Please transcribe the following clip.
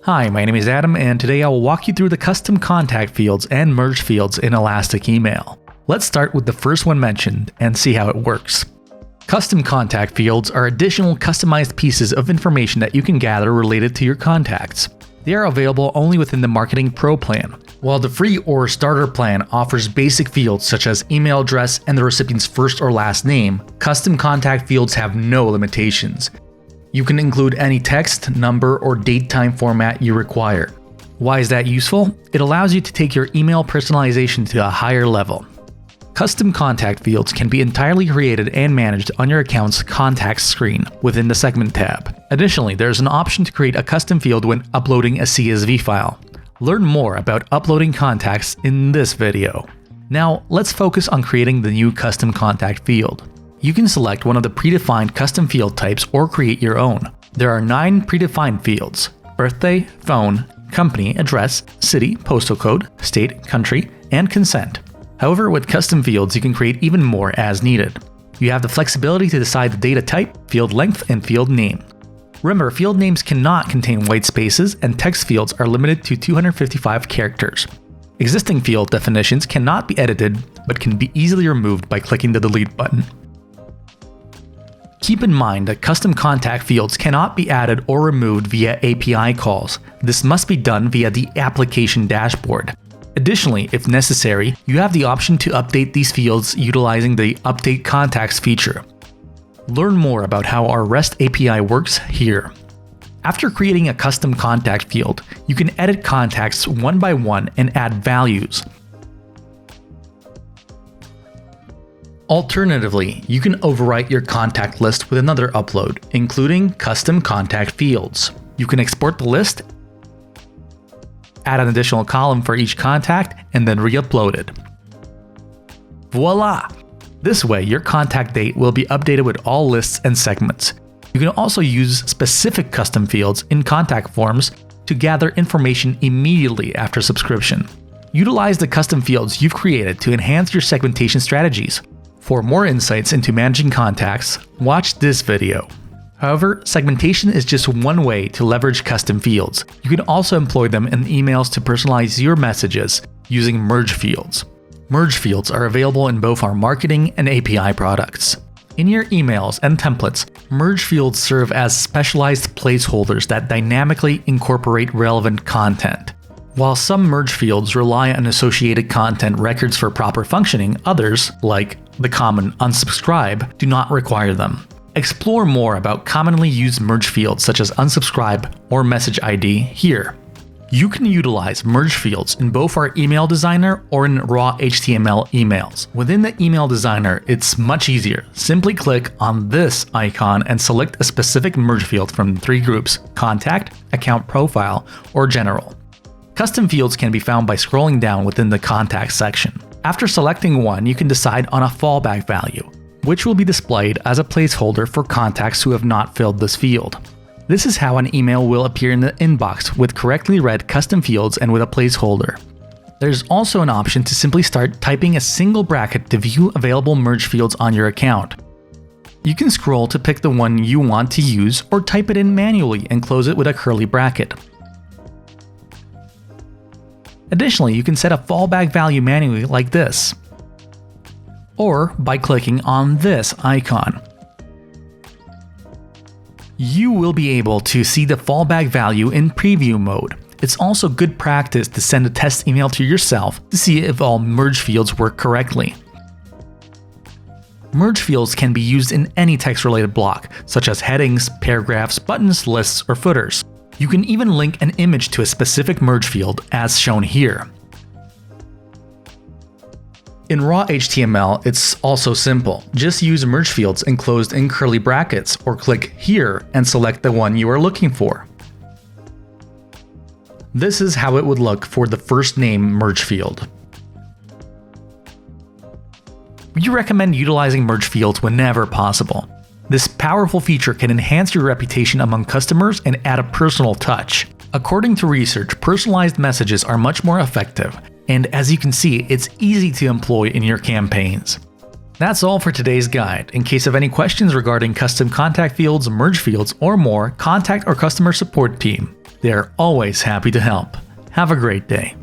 Hi, my name is Adam, and today I will walk you through the custom contact fields and merge fields in Elastic Email. Let's start with the first one mentioned and see how it works. Custom contact fields are additional customized pieces of information that you can gather related to your contacts. They are available only within the Marketing Pro plan, while the free or starter plan offers basic fields such as email address and the recipient's first or last name. Custom contact fields have no limitations. You can include any text, number, or date-time format you require. Why is that useful? It allows you to take your email personalization to a higher level. Custom contact fields can be entirely created and managed on your account's contacts screen within the Segment tab. Additionally, there's an option to create a custom field when uploading a CSV file. Learn more about uploading contacts in this video. Now, let's focus on creating the new custom contact field. You can select one of the predefined custom field types or create your own. There are 9 predefined fields: birthday, phone, company, address, city, postal code, state, country, and consent. However, with custom fields, you can create even more as needed. You have the flexibility to decide the data type, field length, and field name. Remember, field names cannot contain white spaces, and text fields are limited to 255 characters. Existing field definitions cannot be edited, but can be easily removed by clicking the delete button. Keep in mind that custom contact fields cannot be added or removed via API calls. This must be done via the application dashboard. Additionally, if necessary, you have the option to update these fields utilizing the Update Contacts feature. Learn more about how our REST API works here. After creating a custom contact field, you can edit contacts one by one and add values. Alternatively, you can overwrite your contact list with another upload, including custom contact fields. You can export the list, add an additional column for each contact, and then re-upload it. Voila! This way, your contact date will be updated with all lists and segments. You can also use specific custom fields in contact forms to gather information immediately after subscription. Utilize the custom fields you've created to enhance your segmentation strategies. For more insights into managing contacts, watch this video. However, segmentation is just one way to leverage custom fields. You can also employ them in emails to personalize your messages using merge fields. Merge fields are available in both our marketing and API products. In your emails and templates, merge fields serve as specialized placeholders that dynamically incorporate relevant content. While some merge fields rely on associated content records for proper functioning, others, like the common unsubscribe, do not require them. Explore more about commonly used merge fields such as unsubscribe or message ID here. You can utilize merge fields in both our email designer or in raw HTML emails. Within the email designer, it's much easier. Simply click on this icon and select a specific merge field from 3 groups: contact, account profile, or general. Custom fields can be found by scrolling down within the contact section. After selecting one, you can decide on a fallback value, which will be displayed as a placeholder for contacts who have not filled this field. This is how an email will appear in the inbox with correctly read custom fields and with a placeholder. There's also an option to simply start typing a single bracket to view available merge fields on your account. You can scroll to pick the one you want to use or type it in manually and close it with a curly bracket. Additionally, you can set a fallback value manually like this, or by clicking on this icon. You will be able to see the fallback value in preview mode. It's also good practice to send a test email to yourself to see if all merge fields work correctly. Merge fields can be used in any text-related block, such as headings, paragraphs, buttons, lists, or footers. You can even link an image to a specific merge field as shown here. In raw HTML, it's also simple. Just use merge fields enclosed in curly brackets or click here and select the one you are looking for. This is how it would look for the first name merge field. We recommend utilizing merge fields whenever possible. This powerful feature can enhance your reputation among customers and add a personal touch. According to research, personalized messages are much more effective, and as you can see, it's easy to employ in your campaigns. That's all for today's guide. In case of any questions regarding custom contact fields, merge fields, or more, contact our customer support team. They are always happy to help. Have a great day.